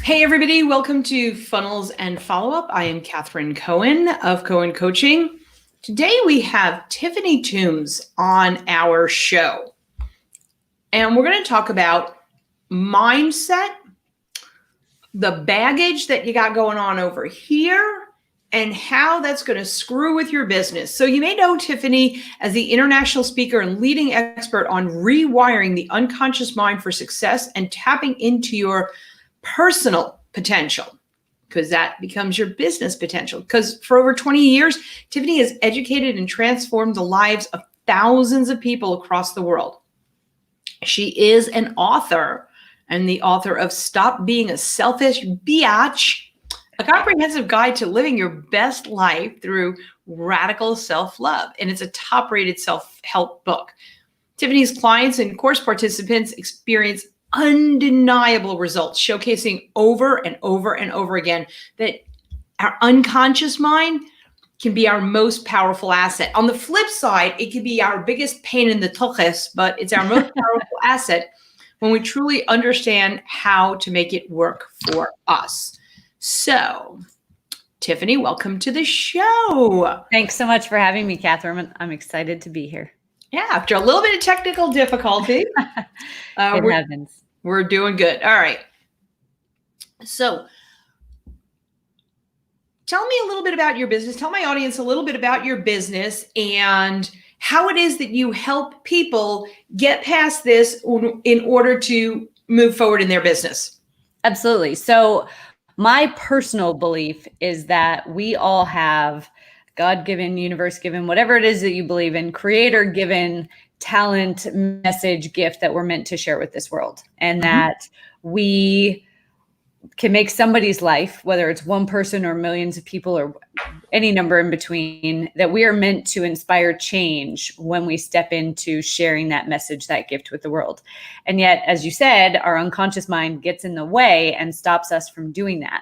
Hey, everybody. Welcome to Funnels and Follow-Up. I am Catherine Cohen of Cohen Coaching. Today, we have Tiffany Tooms on our show. And we're going to talk about mindset, the baggage that you got going on over here, and how that's going to screw with your business. So you may know Tiffany as the international speaker and leading expert on rewiring the unconscious mind for success and tapping into your personal potential, because that becomes your business potential. Because for over 20 years, Tiffany has educated and transformed the lives of thousands of people across the world. She is an author and the author of Stop Being a Selfish Biatch, a comprehensive guide to living your best life through radical self-love. And it's a top-rated self-help book. Tiffany's clients and course participants experience undeniable results, showcasing over and over and over again that our unconscious mind can be our most powerful asset. On the flip side, it can be our biggest pain in the tuchus, but it's our most powerful asset when we truly understand how to make it work for us. So, Tiffany, welcome to the show. Thanks so much for having me, Catherine. I'm excited to be here. Yeah, after a little bit of technical difficulty, it happens. We're doing good. All right. So tell me a little bit about your business. Tell my audience a little bit about your business and how it is that you help people get past this in order to move forward in their business. Absolutely. So my personal belief is that we all have God-given, universe-given, whatever it is that you believe in, creator-given talent, message, gift that we're meant to share with this world. And that we can make somebody's life, whether it's one person or millions of people or any number in between, that we are meant to inspire change when we step into sharing that message, that gift with the world. And yet, as you said, our unconscious mind gets in the way and stops us from doing that.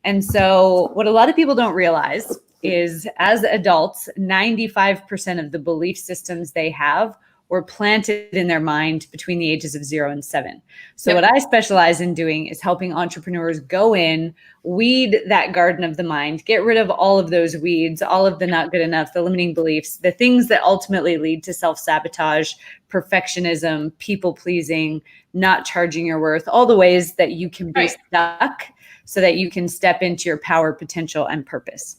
And so what a lot of people don't realize is as adults, 95% of the belief systems they have were planted in their mind between the ages of 0 and 7. So what I specialize in doing is helping entrepreneurs go in, weed that garden of the mind, get rid of all of those weeds, all of the not good enough, the limiting beliefs, the things that ultimately lead to self-sabotage, perfectionism, people pleasing, not charging your worth, all the ways that you can be stuck so that you can step into your power, potential, and purpose.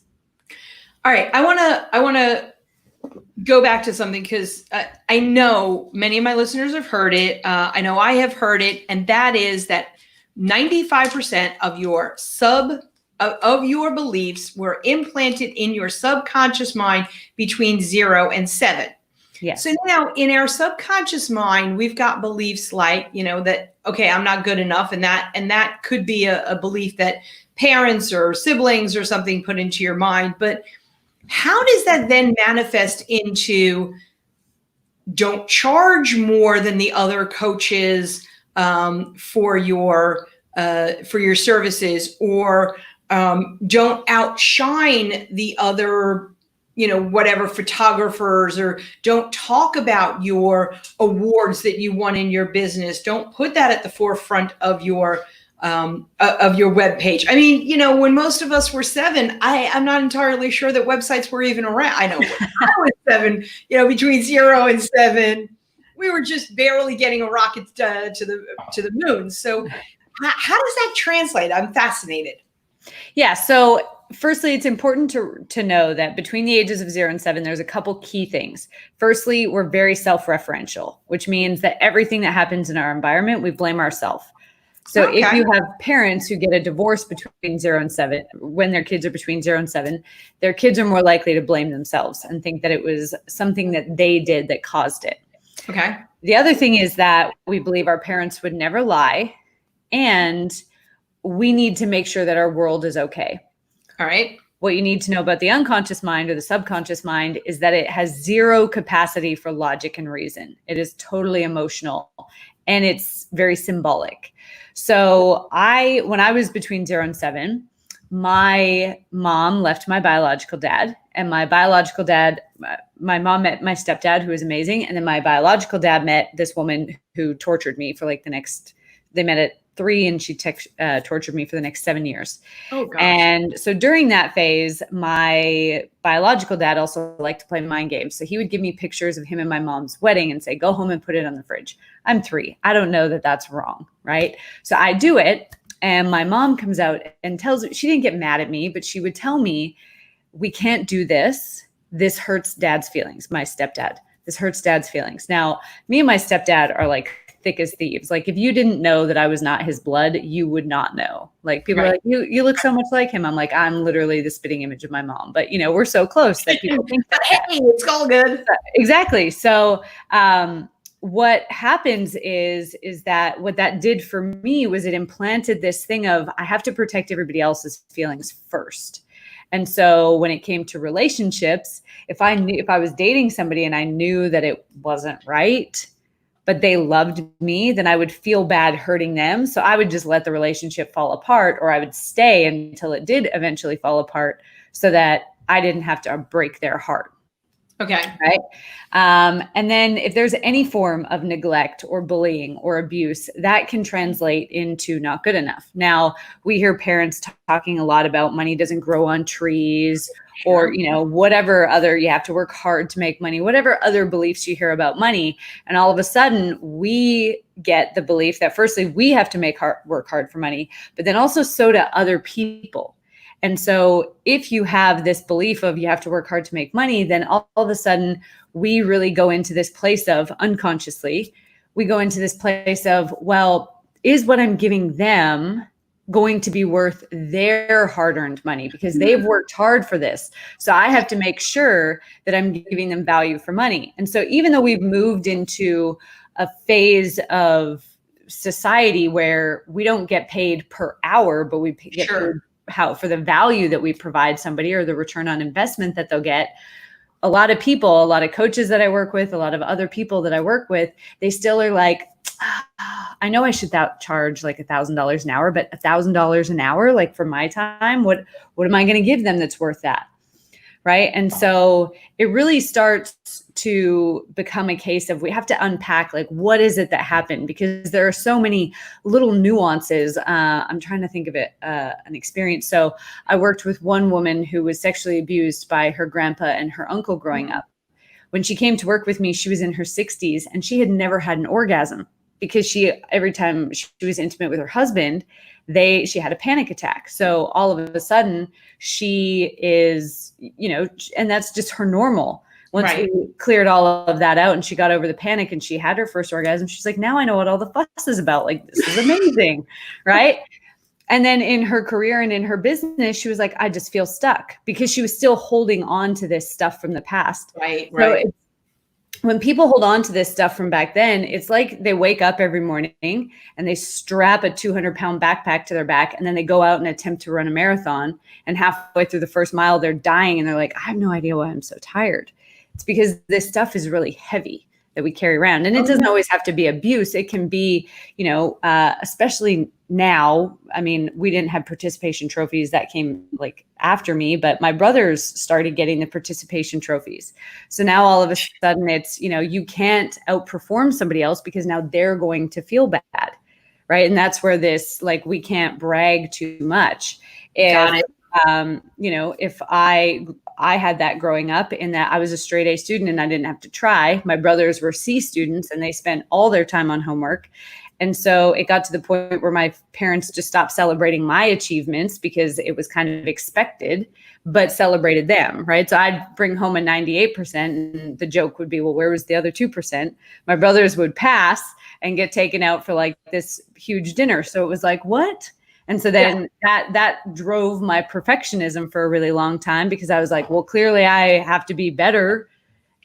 All right. I want to go back to something because I know many of my listeners have heard it. I know I have heard it. And that is that 95% of your of your beliefs were implanted in your subconscious mind between 0 and 7. Yes. So now in our subconscious mind, we've got beliefs like, that, okay, I'm not good enough. And that could be a belief that parents or siblings or something put into your mind. But how does that then manifest into don't charge more than the other coaches for your services, or don't outshine the other, whatever photographers, or don't talk about your awards that you won in your business. Don't put that at the forefront of your webpage. I mean, when most of us were 7, I'm not entirely sure that websites were even around. I know when I was 7, between 0 and 7, we were just barely getting a rocket to the moon. So how does that translate? I'm fascinated. Yeah. So firstly, it's important to know that between the ages of 0 and 7, there's a couple key things. Firstly, we're very self-referential, which means that everything that happens in our environment, we blame ourselves. So if you have parents who get a divorce between 0 and 7, when their kids are between 0 and 7, their kids are more likely to blame themselves and think that it was something that they did that caused it. Okay. The other thing is that we believe our parents would never lie, and we need to make sure that our world is okay. All right. What you need to know about the unconscious mind or the subconscious mind is that it has zero capacity for logic and reason. It is totally emotional, and it's very symbolic. So when I was between 0 and 7, my mom left my biological dad, and my biological dad, my mom met my stepdad, who was amazing. And then my biological dad met this woman who tortured me for they met at 3, and she tortured me for the next 7 years. Oh, gosh. And so during that phase, my biological dad also liked to play mind games. So he would give me pictures of him and my mom's wedding and say, go home and put it on the fridge. I'm 3. I don't know that that's wrong, right? So I do it. And my mom comes out and tells me, she didn't get mad at me, but she would tell me, we can't do this. This hurts dad's feelings, my stepdad. This hurts dad's feelings. Now, me and my stepdad are like thick as thieves. Like if you didn't know that I was not his blood, you would not know. Like people are like, you look so much like him. I'm like, I'm literally the spitting image of my mom. But we're so close that people think that. Hey, it's all good. Exactly. So what happens is that what that did for me was it implanted this thing of I have to protect everybody else's feelings first. And so when it came to relationships, if I was dating somebody and I knew that it wasn't right, but they loved me, then I would feel bad hurting them. So I would just let the relationship fall apart, or I would stay until it did eventually fall apart so that I didn't have to break their heart. Okay. Right. And then if there's any form of neglect or bullying or abuse, that can translate into not good enough. Now, we hear parents talking a lot about money doesn't grow on trees, or, whatever other, you have to work hard to make money, whatever other beliefs you hear about money. And all of a sudden we get the belief that firstly, we have to work hard for money, but then also so do other people. And so if you have this belief of you have to work hard to make money, then all of a sudden we really go into this place of unconsciously, we go into this place of, well, is what I'm giving them going to be worth their hard-earned money because they've worked hard for this? So I have to make sure that I'm giving them value for money. And so even though we've moved into a phase of society where we don't get paid per hour, but we get paid for the value that we provide somebody or the return on investment that they'll get. A lot of people, a lot of coaches that I work with, a lot of other people that I work with, they still are like, I know I should charge like $1,000 an hour, but $1,000 an hour, like for my time, what am I going to give them that's worth that? Right. And so it really starts to become a case of we have to unpack like, what is it that happened? Because there are so many little nuances. I'm trying to think of it, an experience. So I worked with one woman who was sexually abused by her grandpa and her uncle growing up. When she came to work with me, she was in her 60s and she had never had an orgasm because every time she was intimate with her husband, she had a panic attack. So all of a sudden she is, and that's just her normal. Once we cleared all of that out and she got over the panic and she had her first orgasm, she's like, now I know what all the fuss is about. Like, this is amazing. Right. And then in her career and in her business, she was like, I just feel stuck because she was still holding on to this stuff from the past. Right. So when people hold on to this stuff from back then, it's like they wake up every morning and they strap a 200-pound backpack to their back and then they go out and attempt to run a marathon. And halfway through the first mile, they're dying and they're like, I have no idea why I'm so tired. It's because this stuff is really heavy that we carry around. And it doesn't always have to be abuse. It can be, especially now, I mean, we didn't have participation trophies that came like after me, but my brothers started getting the participation trophies. So now all of a sudden it's, you can't outperform somebody else because now they're going to feel bad. Right. And that's where this, like, we can't brag too much. Got it. If I had that growing up in that I was a straight A student and I didn't have to try. My brothers were C students and they spent all their time on homework. And so it got to the point where my parents just stopped celebrating my achievements because it was kind of expected, but celebrated them, right? So I'd bring home a 98% and the joke would be, well, where was the other 2%? My brothers would pass and get taken out for like this huge dinner. So it was like, what? And so then that drove my perfectionism for a really long time because I was like, well, clearly I have to be better.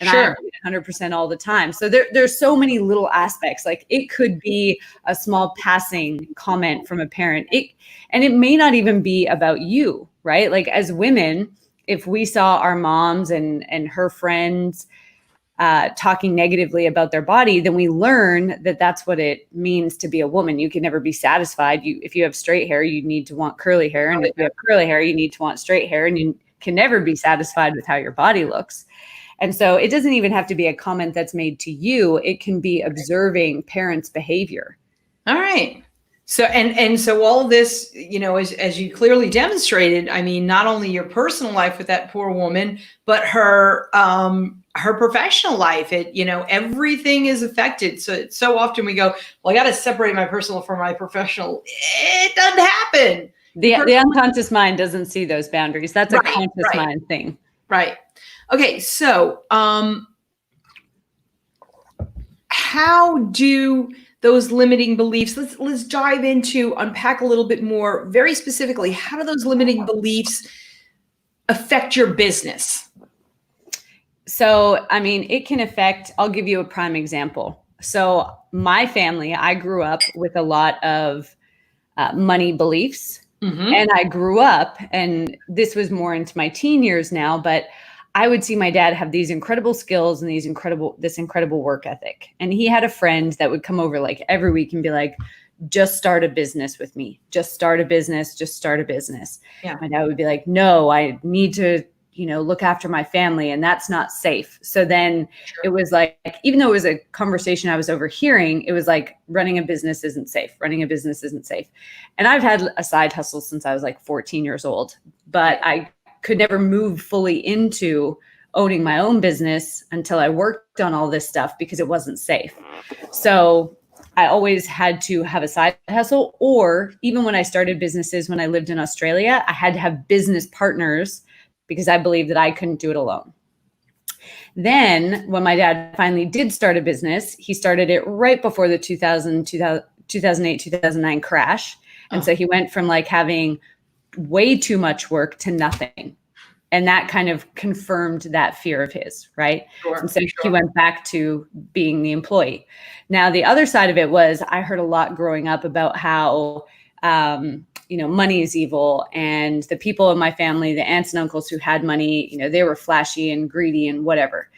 And I'm 100% all the time. So there's so many little aspects. Like it could be a small passing comment from a parent. And it may not even be about you, right? Like as women, if we saw our moms and her friends talking negatively about their body, then we learn that that's what it means to be a woman. You can never be satisfied. If you have straight hair, you need to want curly hair. And if you have curly hair, you need to want straight hair. And you can never be satisfied with how your body looks. And so it doesn't even have to be a comment that's made to you. It can be observing parents' behavior. All right. So and so all this, as you clearly demonstrated, I mean, not only your personal life with that poor woman, but her professional life, everything is affected. So often we go, well, I got to separate my personal from my professional. It doesn't happen. The unconscious mind doesn't see those boundaries. That's a conscious mind thing. Right. Okay. So, how do those limiting beliefs, let's dive into, unpack a little bit more, very specifically, how do those limiting beliefs affect your business? So, I mean, it can affect, I'll give you a prime example. So my family, I grew up with a lot of money beliefs. And I grew up, and this was more into my teen years now, but I would see my dad have these incredible skills and this incredible work ethic. And he had a friend that would come over like every week and be like, just start a business with me. Just start a business. Just start a business. Yeah. My dad would be like, no, I need to, look after my family, and that's not safe. So then It was like, even though it was a conversation I was overhearing, it was like, running a business isn't safe. Running a business isn't safe. And I've had a side hustle since I was like 14 years old, but I could never move fully into owning my own business until I worked on all this stuff because it wasn't safe. So I always had to have a side hustle, or even when I started businesses, when I lived in Australia, I had to have business partners because I believed that I couldn't do it alone. Then when my dad finally did start a business, he started it right before the 2008, 2009 crash. And so he went from like having way too much work to nothing. And that kind of confirmed that fear of his, right? Sure, and so he went back to being the employee. Now, the other side of it was I heard a lot growing up about how, money is evil, and the people in my family, the aunts and uncles who had money, they were flashy and greedy and whatever.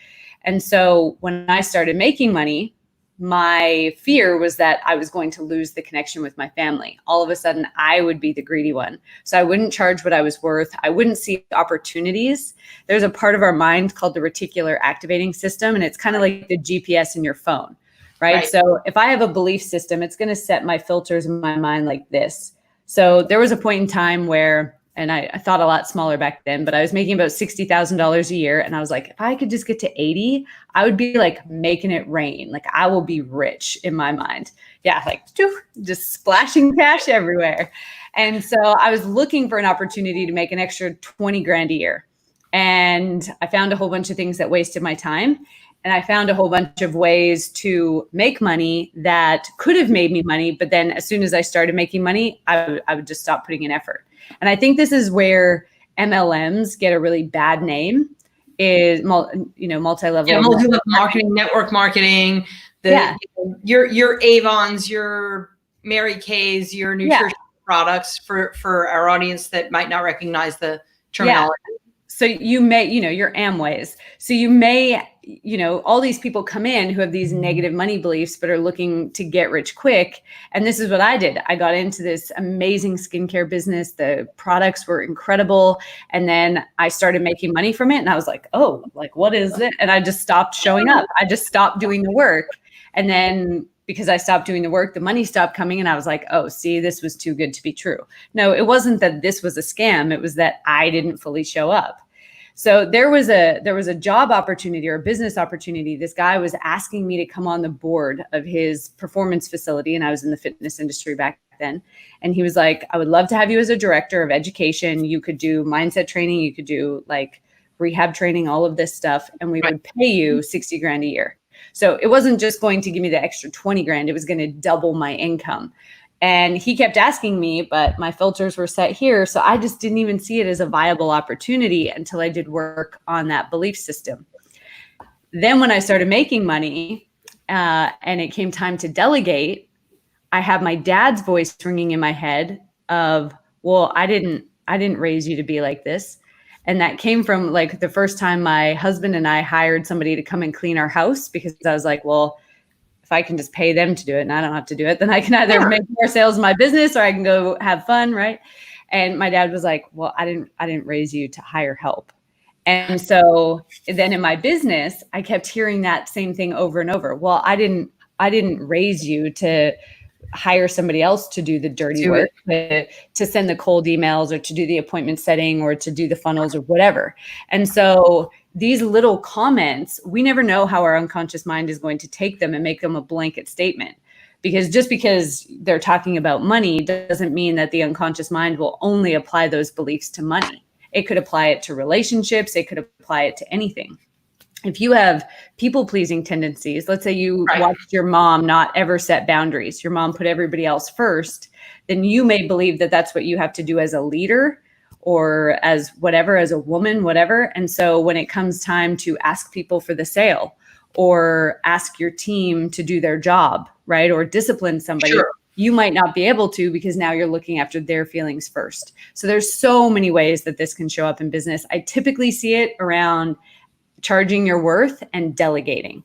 And so when I started making money, my fear was that I was going to lose the connection with my family. All of a sudden, I would be the greedy one. So I wouldn't charge what I was worth. I wouldn't see opportunities. There's a part of our mind called the reticular activating system, and it's kind of like the GPS in your phone, right? So if I have a belief system, it's going to set my filters in my mind like this. So there was a point in time where, and I thought a lot smaller back then, but I was making about $60,000 a year. And I was like, if I could just get to 80, I would be like making it rain. Like I will be rich in my mind. Yeah. Like just splashing cash everywhere. And so I was looking for an opportunity to make an extra 20 grand a year. And I found a whole bunch of things that wasted my time. And I found a whole bunch of ways to make money that could have made me money. But then as soon as I started making money, I would just stop putting in effort. And I think this is where MLMs get a really bad name, is multi-level. Yeah, multi-level marketing, network marketing, your Avons, your Mary Kay's, your nutrition products for our audience that might not recognize the terminology. So you may, your Amways. So you may, all these people come in who have these negative money beliefs, but are looking to get rich quick. And this is what I did. I got into this amazing skincare business. The products were incredible. And then I started making money from it. And I was like, oh, like, what is it? And I just stopped showing up. I just stopped doing the work. And then because I stopped doing the work, the money stopped coming. And I was like, oh, see, this was too good to be true. No, it wasn't that this was a scam. It was that I didn't fully show up. So there was a job opportunity or a business opportunity. This guy was asking me to come on the board of his performance facility. And I was in the fitness industry back then. And he was like, I would love to have you as a director of education. You could do mindset training. You could do like rehab training, all of this stuff. And we would pay you 60 grand a year. So it wasn't just going to give me the extra 20 grand. It was going to double my income. And he kept asking me, but my filters were set here. So I just didn't even see it as a viable opportunity until I did work on that belief system. Then when I started making money and it came time to delegate, I have my dad's voice ringing in my head of, well, I didn't raise you to be like this. And that came from like the first time my husband and I hired somebody to come and clean our house, because I was like, well, if I can just pay them to do it and I don't have to do it, then I can either make more sales in my business or I can go have fun, right? And my dad was like, well, I didn't raise you to hire help. And so then in my business, I kept hearing that same thing over and over. Well, I didn't raise you to hire somebody else to do the dirty work, to send the cold emails or to do the appointment setting or to do the funnels or whatever. And so these little comments, we never know how our unconscious mind is going to take them and make them a blanket statement. Because just because they're talking about money doesn't mean that the unconscious mind will only apply those beliefs to money. It could apply it to relationships. It could apply it to anything. If you have people-pleasing tendencies, let's say you watched your mom not ever set boundaries, your mom put everybody else first, then you may believe that that's what you have to do as a leader or as whatever, as a woman, whatever. And so when it comes time to ask people for the sale or ask your team to do their job, right, or discipline somebody, you might not be able to because now you're looking after their feelings first. So there's so many ways that this can show up in business. I typically see it around charging your worth and delegating.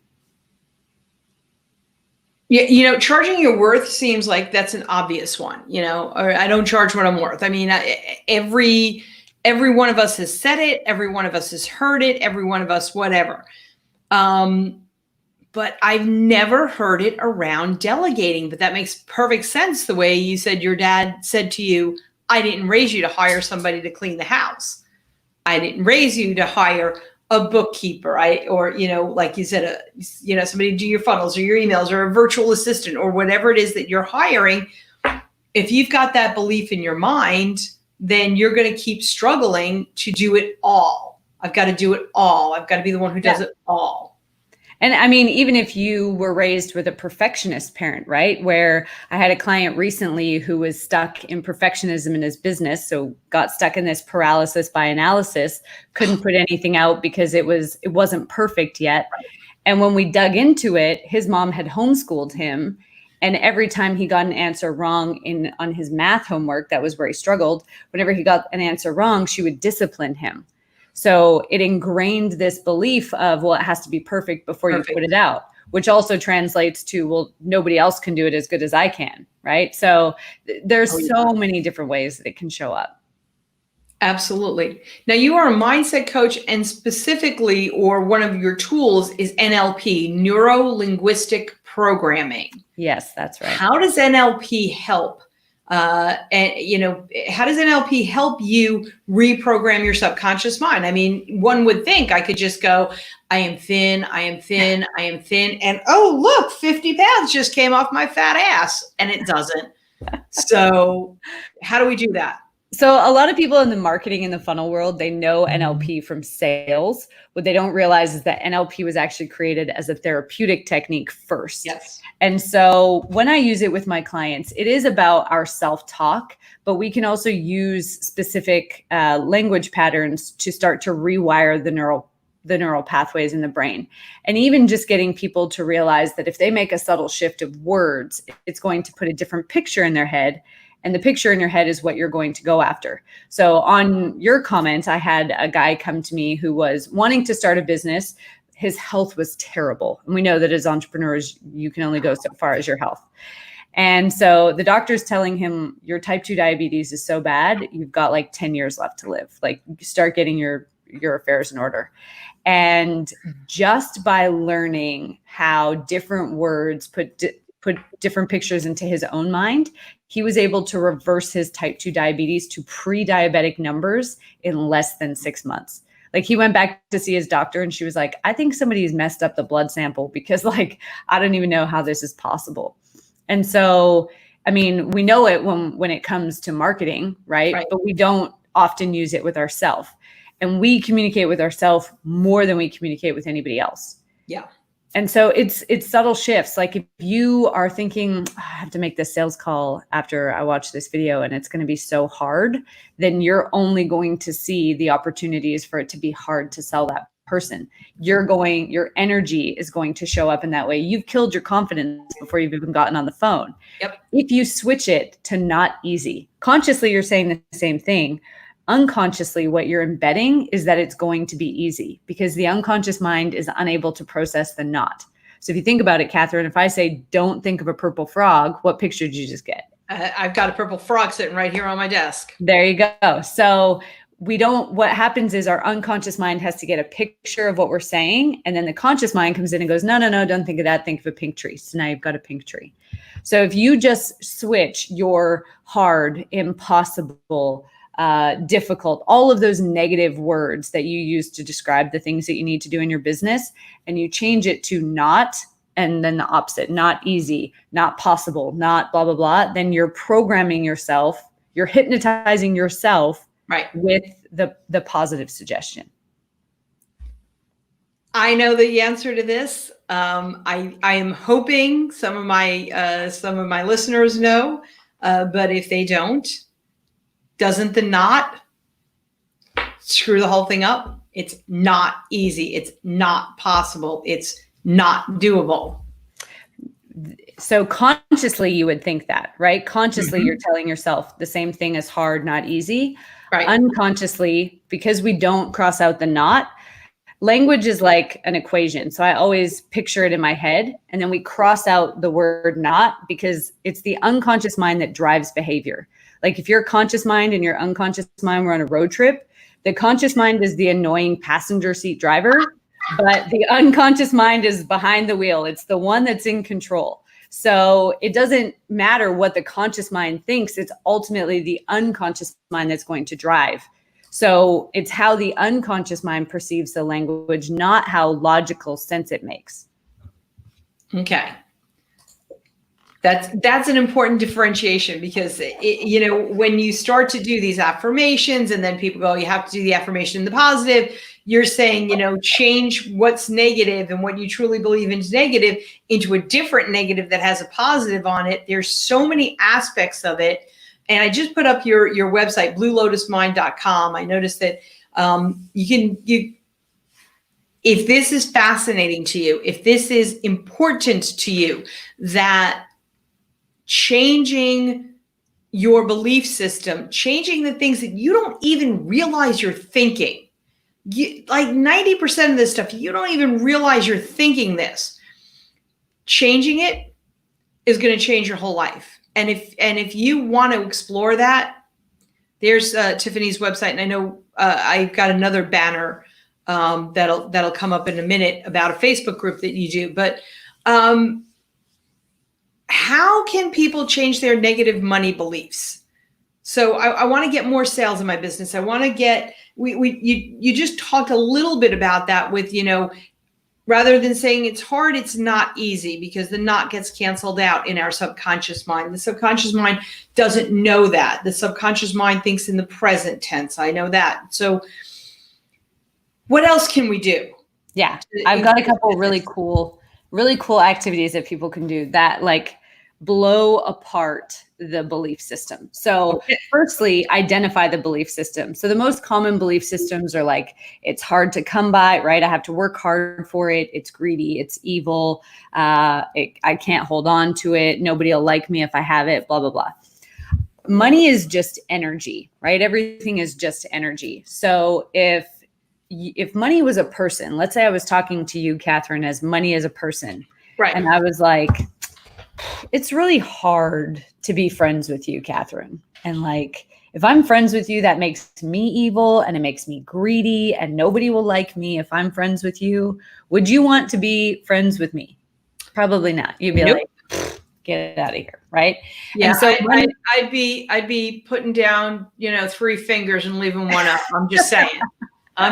Yeah, charging your worth seems like that's an obvious one, or I don't charge what I'm worth. I mean, every one of us has said it. Every one of us has heard it. Every one of us, whatever. But I've never heard it around delegating, but that makes perfect sense. The way you said your dad said to you, I didn't raise you to hire somebody to clean the house. I didn't raise you to hire a bookkeeper, or like you said, somebody to do your funnels or your emails or a virtual assistant or whatever it is that you're hiring. If you've got that belief in your mind, then you're going to keep struggling to do it all. I've got to do it all. I've got to be the one who does it all. And I mean, even if you were raised with a perfectionist parent, right? Where I had a client recently who was stuck in perfectionism in his business. So got stuck in this paralysis by analysis, couldn't put anything out because it wasn't perfect yet. Right. And when we dug into it, his mom had homeschooled him. And every time he got an answer wrong on his math homework, that was where he struggled. Whenever he got an answer wrong, she would discipline him. So it ingrained this belief of, well, it has to be perfect before you put it out, which also translates to, well, nobody else can do it as good as I can, right? So there's so many different ways that it can show up. Absolutely. Now you are a mindset coach, and specifically, or one of your tools is NLP, neuro-linguistic programming. Yes, that's right. How does NLP help? How does NLP help you reprogram your subconscious mind? I mean, one would think I could just go, I am thin, I am thin, I am thin. And oh, look, 50 pounds just came off my fat ass, and it doesn't. So how do we do that? So a lot of people in the marketing and the funnel world, they know NLP from sales. What they don't realize is that NLP was actually created as a therapeutic technique first. Yes. And so when I use it with my clients, it is about our self-talk, but we can also use specific language patterns to start to rewire the neural pathways in the brain. And even just getting people to realize that if they make a subtle shift of words, it's going to put a different picture in their head. And the picture in your head is what you're going to go after. So on your comment, I had a guy come to me who was wanting to start a business. His health was terrible. And we know that as entrepreneurs, you can only go so far as your health. And so the doctor's telling him, your type 2 diabetes is so bad, you've got like 10 years left to live. Like, start getting your affairs in order. And just by learning how different words put different pictures into his own mind, he was able to reverse his type 2 diabetes to pre-diabetic numbers in less than 6 months. Like, he went back to see his doctor and she was like, I think somebody's messed up the blood sample because I don't even know how this is possible. And so, I mean, we know it when it comes to marketing, right? But we don't often use it with ourselves. And we communicate with ourselves more than we communicate with anybody else. Yeah. And so it's subtle shifts. Like, if you are thinking, I have to make this sales call after I watch this video and it's going to be so hard, then you're only going to see the opportunities for it to be hard to sell that person. Your energy is going to show up in that way. You've killed your confidence before you've even gotten on the phone. Yep. If you switch it to not easy, consciously you're saying the same thing. Unconsciously, what you're embedding is that it's going to be easy because the unconscious mind is unable to process the not. So if you think about it, Catherine, if I say, don't think of a purple frog, what picture did you just get? I've got a purple frog sitting right here on my desk. There you go. So what happens is our unconscious mind has to get a picture of what we're saying. And then the conscious mind comes in and goes, no, don't think of that. Think of a pink tree. So now you've got a pink tree. So if you just switch your hard, impossible, difficult, all of those negative words that you use to describe the things that you need to do in your business, and you change it to not, and then the opposite, not easy, not possible, not blah, blah, blah, then you're programming yourself, you're hypnotizing yourself with the positive suggestion. I know the answer to this. I am hoping some of my listeners know, but if they don't, doesn't the not screw the whole thing up? It's not easy. It's not possible. It's not doable. So consciously you would think that, right? Consciously you're telling yourself the same thing as hard, not easy. Right. Unconsciously, because we don't cross out the not, language is like an equation. So I always picture it in my head, and then we cross out the word not, because it's the unconscious mind that drives behavior. Like if your conscious mind and your unconscious mind were on a road trip, the conscious mind is the annoying passenger seat driver, but the unconscious mind is behind the wheel. It's the one that's in control. So it doesn't matter what the conscious mind thinks. It's ultimately the unconscious mind that's going to drive. So it's how the unconscious mind perceives the language, not how logical sense it makes. Okay. That's an important differentiation, because when you start to do these affirmations and then people go, you have to do the affirmation in the positive, you're saying, change what's negative and what you truly believe is negative into a different negative that has a positive on it. There's so many aspects of it. And I just put up your website, bluelotusmind.com. I noticed that if this is fascinating to you, if this is important to you, that changing your belief system, changing the things that you don't even realize you're thinking, like 90% of this stuff, you don't even realize you're thinking this. Changing it is going to change your whole life. And if you want to explore that, there's Tiffany's website, and I know I've got another banner that'll come up in a minute about a Facebook group that you do. But how can people change their negative money beliefs? So I want to get more sales in my business. I want to get you just talked a little bit about that with rather than saying it's hard, it's not easy, because the not gets canceled out in our subconscious mind. The subconscious mind doesn't know that. The subconscious mind thinks in the present tense. I know that. So what else can we do? Yeah, I've got a couple really cool activities that people can do that like blow apart the belief system. So firstly, identify the belief system. So the most common belief systems are like, it's hard to come by, right? I have to work hard for it. It's greedy. It's evil. I can't hold on to it. Nobody will like me if I have it, blah, blah, blah. Money is just energy, right? Everything is just energy. So if money was a person, let's say I was talking to you, Catherine, as money as a person, right? And I was like, it's really hard to be friends with you, Catherine. And like, if I'm friends with you, that makes me evil and it makes me greedy and nobody will like me if I'm friends with you. Would you want to be friends with me? Probably not. You'd be like, get out of here, right? Yeah. And so I'd be putting down, 3 fingers and leaving one up. I'm just saying. I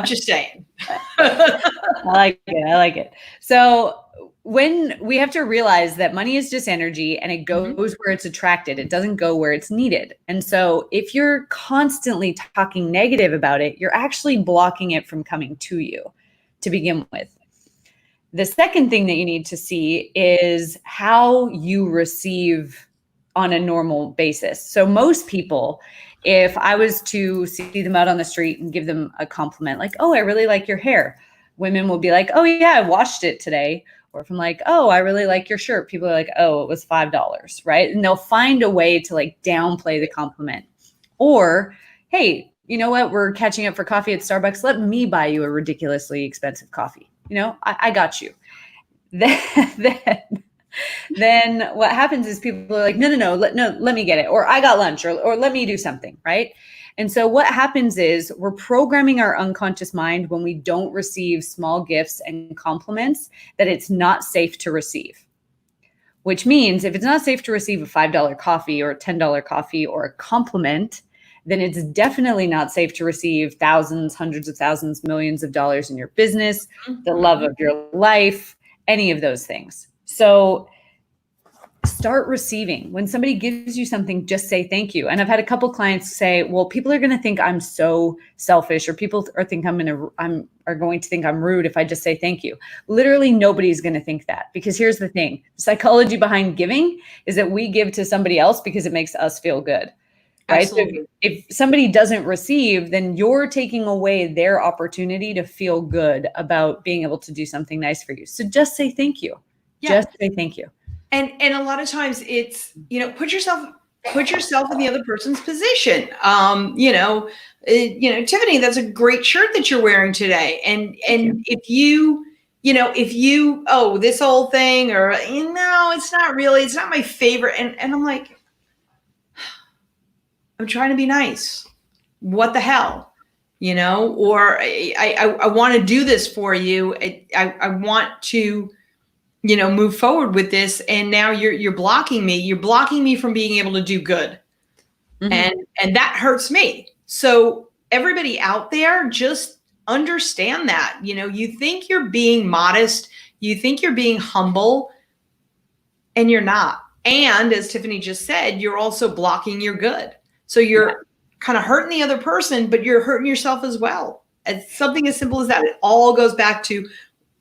like it. So when we have to realize that money is just energy and it goes where it's attracted, it doesn't go where it's needed. And so if you're constantly talking negative about it, you're actually blocking it from coming to you to begin with. The second thing that you need to see is how you receive on a normal basis. So most people, if I was to see them out on the street and give them a compliment, like, oh, I really like your hair, women will be like, oh yeah, I washed it today. Or if I'm like, oh, I really like your shirt, people are like, oh, it was $5, right? And they'll find a way to like downplay the compliment. Or, hey, you know what? We're catching up for coffee at Starbucks. Let me buy you a ridiculously expensive coffee. I got you. Then then what happens is people are like, no, let me get it. Or I got lunch, or let me do something, right? And so what happens is we're programming our unconscious mind when we don't receive small gifts and compliments that it's not safe to receive. Which means if it's not safe to receive a $5 coffee or a $10 coffee or a compliment, then it's definitely not safe to receive thousands, hundreds of thousands, millions of dollars in your business, the love of your life, any of those things. So start receiving. When somebody gives you something, just say thank you. And I've had a couple clients say, well, people are going to think I'm so selfish, or people are going to think I'm rude if I just say thank you. Literally nobody's going to think that, because here's the thing. Psychology behind giving is that we give to somebody else because it makes us feel good. Right? So if somebody doesn't receive, then you're taking away their opportunity to feel good about being able to do something nice for you. So just say thank you. Yeah. Just say thank you. And a lot of times it's, put yourself in the other person's position. Tiffany, that's a great shirt that you're wearing today. And if you this old thing, or no, it's not my favorite. And I'm like, I'm trying to be nice. What the hell? Or I want to do this for you. I want to, move forward with this. And now you're blocking me. You're blocking me from being able to do good. Mm-hmm. And that hurts me. So everybody out there, just understand that, you think you're being modest, you think you're being humble, and you're not. And as Tiffany just said, you're also blocking your good. So you're kind of hurting the other person, but you're hurting yourself as well. It's something as simple as that. It all goes back to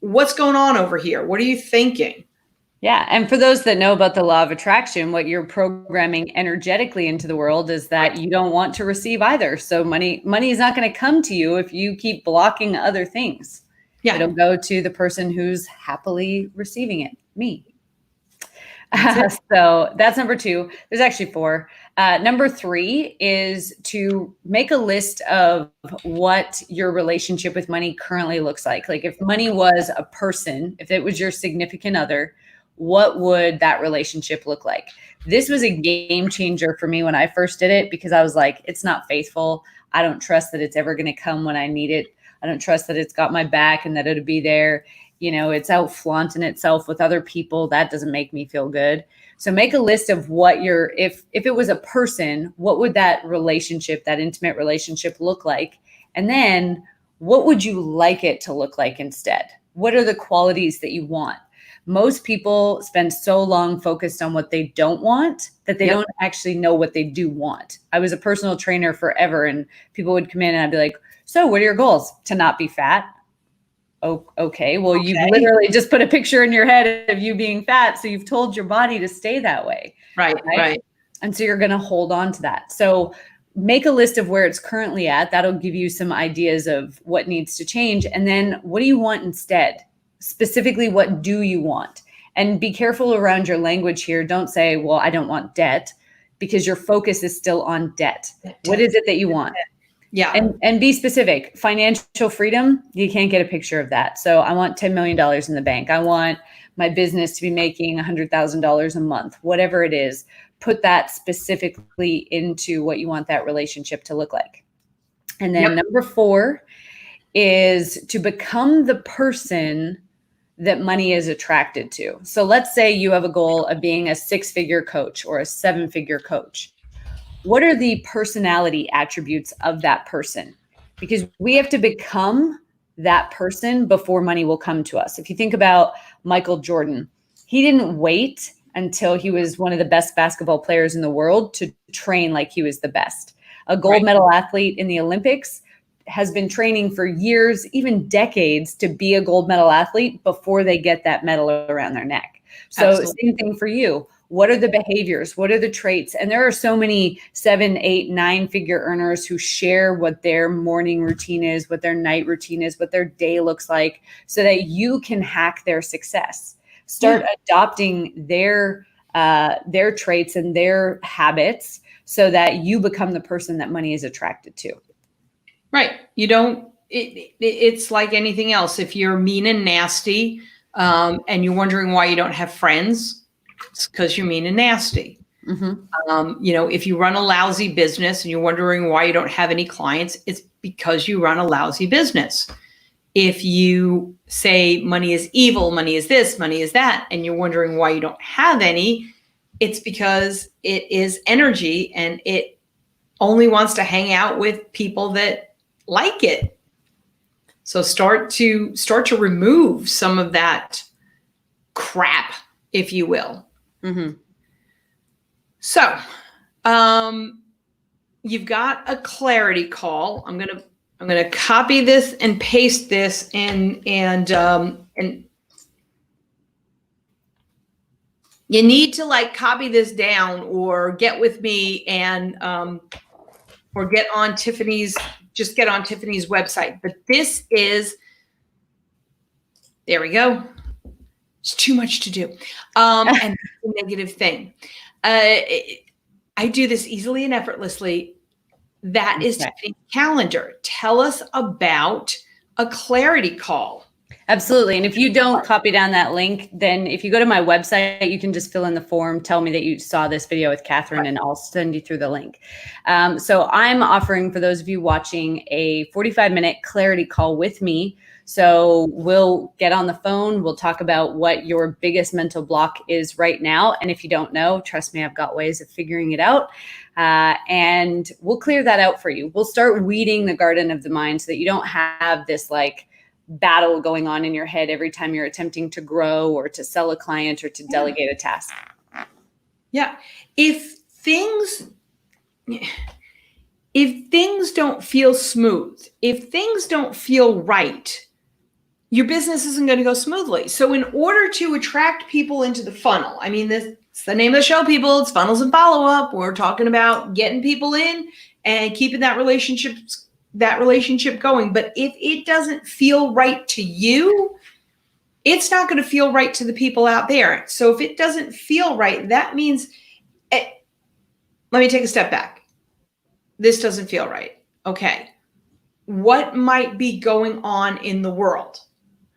what's going on over here. What are you thinking? Yeah. And for those that know about the law of attraction, what you're programming energetically into the world is that you don't want to receive either. So money is not going to come to you if you keep blocking other things. Yeah. It'll go to the person who's happily receiving it, me. So that's number 2. There's actually 4. Number 3 is to make a list of what your relationship with money currently looks like. Like if money was a person, if it was your significant other, what would that relationship look like? This was a game changer for me when I first did it, because I was like, it's not faithful. I don't trust that it's ever going to come when I need it. I don't trust that it's got my back and that it'll be there. It's out flaunting itself with other people. That doesn't make me feel good. So make a list of what if it was a person, what would that relationship, that intimate relationship look like? And then what would you like it to look like instead? What are the qualities that you want? Most people spend so long focused on what they don't want that they don't actually know what they do want. I was a personal trainer forever, and people would come in and I'd be like, so what are your goals? To not be fat. Oh, okay. Well, you've literally just put a picture in your head of you being fat. So you've told your body to stay that way. Right. And so you're going to hold on to that. So make a list of where it's currently at. That'll give you some ideas of what needs to change. And then what do you want instead? Specifically, what do you want? And be careful around your language here. Don't say, well, I don't want debt, because your focus is still on debt. What is it that you want? Yeah. And be specific. Financial freedom, you can't get a picture of that. So I want $10 million in the bank. I want my business to be making $100,000 a month, whatever it is. Put that specifically into what you want that relationship to look like. And then number 4 is to become the person that money is attracted to. So let's say you have a goal of being a 6-figure coach or a 7-figure coach. What are the personality attributes of that person? Because we have to become that person before money will come to us. If you think about Michael Jordan, he didn't wait until he was one of the best basketball players in the world to train like he was the best. A gold medal athlete in the Olympics has been training for years, even decades, to be a gold medal athlete before they get that medal around their neck. So Same thing for you. What are the behaviors? What are the traits? And there are so many 7, 8, 9-figure earners who share what their morning routine is, what their night routine is, what their day looks like, so that you can hack their success. Start adopting their traits and their habits so that you become the person that money is attracted to. Right. You don't, it's like anything else. If you're mean and nasty, and you're wondering why you don't have friends, It's because you're mean and nasty. Mm-hmm. If you run a lousy business and you're wondering why you don't have any clients, it's because you run a lousy business. If you say money is evil, money is this, money is that, and you're wondering why you don't have any, it's because it is energy and it only wants to hang out with people that like it. So start to remove some of that crap, if you will. Mm-hmm. So, you've got a clarity call. I'm gonna copy this and paste this and you need to like copy this down or get with me and or get on Tiffany's website. But this is, there we go. It's too much to do. And the negative thing. I do this easily and effortlessly. That is Tiffany's calendar. Tell us about a clarity call. Absolutely. And if you don't copy down that link, then if you go to my website, you can just fill in the form, tell me that you saw this video with Catherine, and I'll send you through the link. So I'm offering, for those of you watching, a 45-minute clarity call with me. So we'll get on the phone. We'll talk about what your biggest mental block is right now. And if you don't know, trust me, I've got ways of figuring it out. And we'll clear that out for you. We'll start weeding the garden of the mind so that you don't have this like battle going on in your head every time you're attempting to grow or to sell a client or to delegate a task. Yeah. If things don't feel smooth, if things don't feel right, your business isn't going to go smoothly. So in order to attract people into the funnel, I mean, it's the name of the show, people. It's funnels and follow-up. We're talking about getting people in and keeping that relationship going. But if it doesn't feel right to you, it's not going to feel right to the people out there. So if it doesn't feel right, that means, let me take a step back. This doesn't feel right. Okay. What might be going on in the world?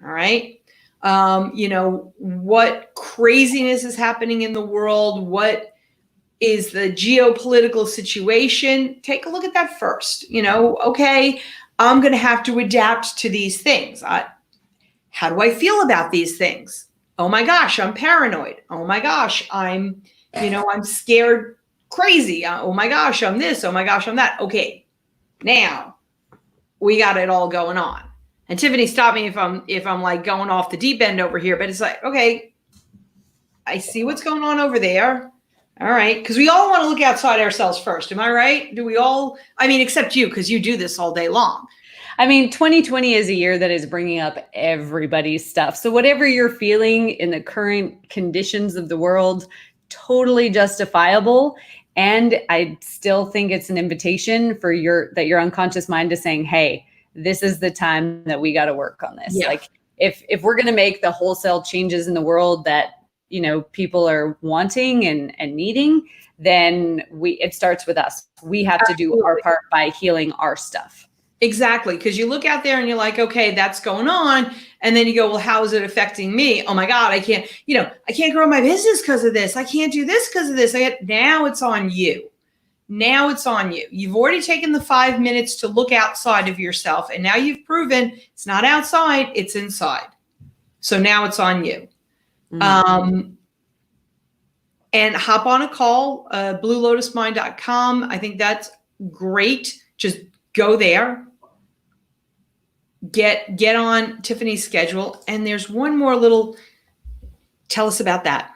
All right. What craziness is happening in the world? What is the geopolitical situation? Take a look at that first. Okay, I'm going to have to adapt to these things. How do I feel about these things? Oh my gosh, I'm paranoid. Oh my gosh, I'm scared crazy. Oh my gosh, I'm this. Oh my gosh, I'm that. Okay, now we got it all going on. And Tiffany, stop me if I'm like going off the deep end over here, but it's like, okay, I see what's going on over there. All right. Because we all want to look outside ourselves first. Am I right? Do we all? I mean, except you, because you do this all day long. I mean, 2020 is a year that is bringing up everybody's stuff. So whatever you're feeling in the current conditions of the world, totally justifiable. And I still think it's an invitation for your unconscious mind to saying, hey, this is the time that we got to work on this. Yeah. Like if we're going to make the wholesale changes in the world that, people are wanting and needing, then it starts with us. We have to do our part by healing our stuff. Exactly. Because you look out there and you're like, okay, that's going on. And then you go, well, how is it affecting me? Oh my God, I can't grow my business because of this. I can't do this because of this. Now it's on you. Now it's on you. You've already taken the 5 minutes to look outside of yourself. And now you've proven it's not outside, it's inside. So now it's on you. Mm-hmm. And hop on a call, bluelotusmind.com. I think that's great. Just go there. Get on Tiffany's schedule. And there's one more tell us about that.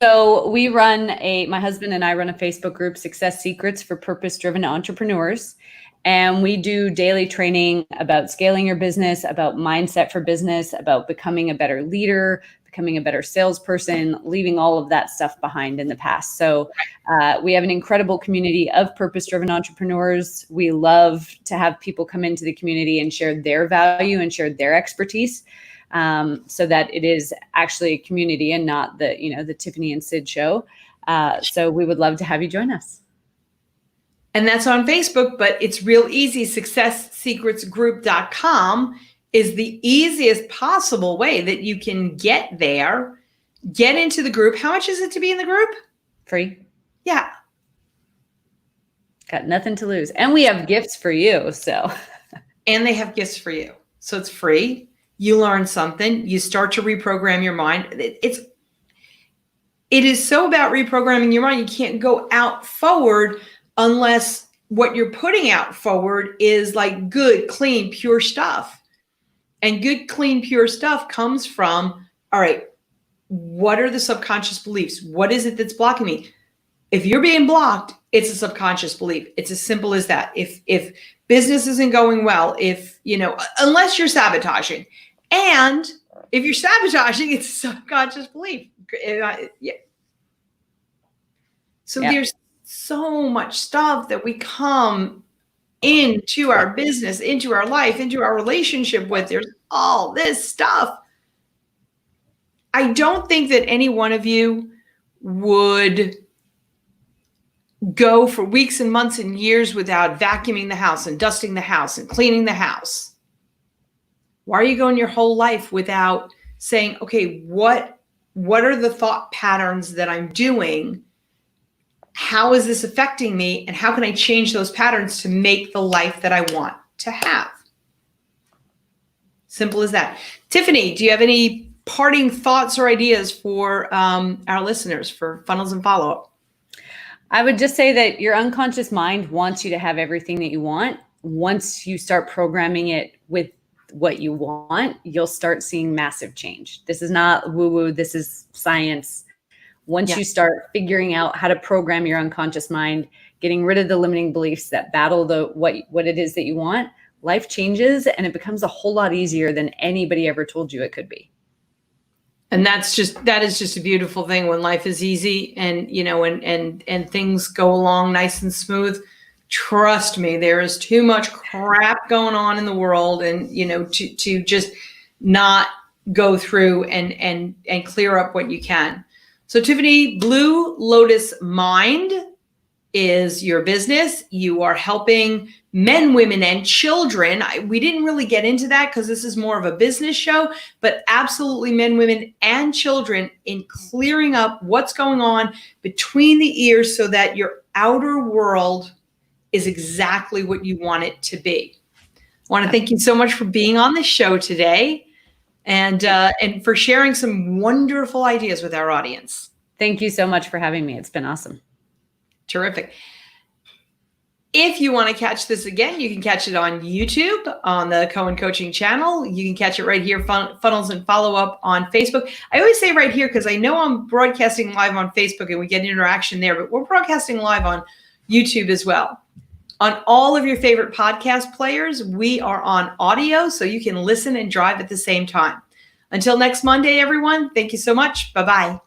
So my husband and I run a Facebook group, Success Secrets for Purpose-Driven Entrepreneurs. And we do daily training about scaling your business, about mindset for business, about becoming a better leader, becoming a better salesperson, leaving all of that stuff behind in the past. So we have an incredible community of purpose-driven entrepreneurs. We love to have people come into the community and share their value and share their expertise, so that it is actually a community and not the Tiffany and Sid show. So we would love to have you join us. And that's on Facebook, but it's real easy. SuccessSecretsGroup.com is the easiest possible way that you can get there. get into the group. How much is it to be in the group? Free. Yeah. Got nothing to lose. And we have gifts for you. So, and they have gifts for you. So it's free. You learn something. You start to reprogram your mind. It is so about reprogramming your mind. You can't go out forward unless what you're putting out forward is like good, clean, pure stuff. And good, clean, pure stuff comes from, all right, what are the subconscious beliefs? What is it that's blocking me? If you're being blocked, it's a subconscious belief. It's as simple as that. If business isn't going well, unless you're sabotaging, and if you're sabotaging, it's a subconscious belief. So there's so much stuff that we come into our business, into our life, into our relationship with. There's all this stuff. I don't think that any one of you would go for weeks and months and years without vacuuming the house and dusting the house and cleaning the house. Why are you going your whole life without saying, okay, what are the thought patterns that I'm doing? How is this affecting me? And how can I change those patterns to make the life that I want to have? Simple as that. Tiffany, do you have any parting thoughts or ideas for our listeners for funnels and follow-up? I would just say that your unconscious mind wants you to have everything that you want. Once you start programming it with what you want, you'll start seeing massive change. This is not woo-woo. This is science. Once you start figuring out how to program your unconscious mind, getting rid of the limiting beliefs that battle what it is that you want, life changes and it becomes a whole lot easier than anybody ever told you it could be. And that is just a beautiful thing when life is easy and, and things go along nice and smooth. Trust me, there is too much crap going on in the world, and, to just not go through and clear up what you can. So Tiffany, Blue Lotus Mind is your business. You are helping men, women, and children. We didn't really get into that because this is more of a business show, but absolutely men, women, and children in clearing up what's going on between the ears so that your outer world is exactly what you want it to be. I want to thank you so much for being on the show today and for sharing some wonderful ideas with our audience. Thank you so much for having me. It's been awesome. Terrific. If you want to catch this again, you can catch it on YouTube on the Cohen Coaching channel. You can catch it right here, Funnels and Follow-Up on Facebook. I always say right here because I know I'm broadcasting live on Facebook and we get interaction there, but we're broadcasting live on YouTube as well. On all of your favorite podcast players, we are on audio, so you can listen and drive at the same time. Until next Monday, everyone, thank you so much. Bye-bye.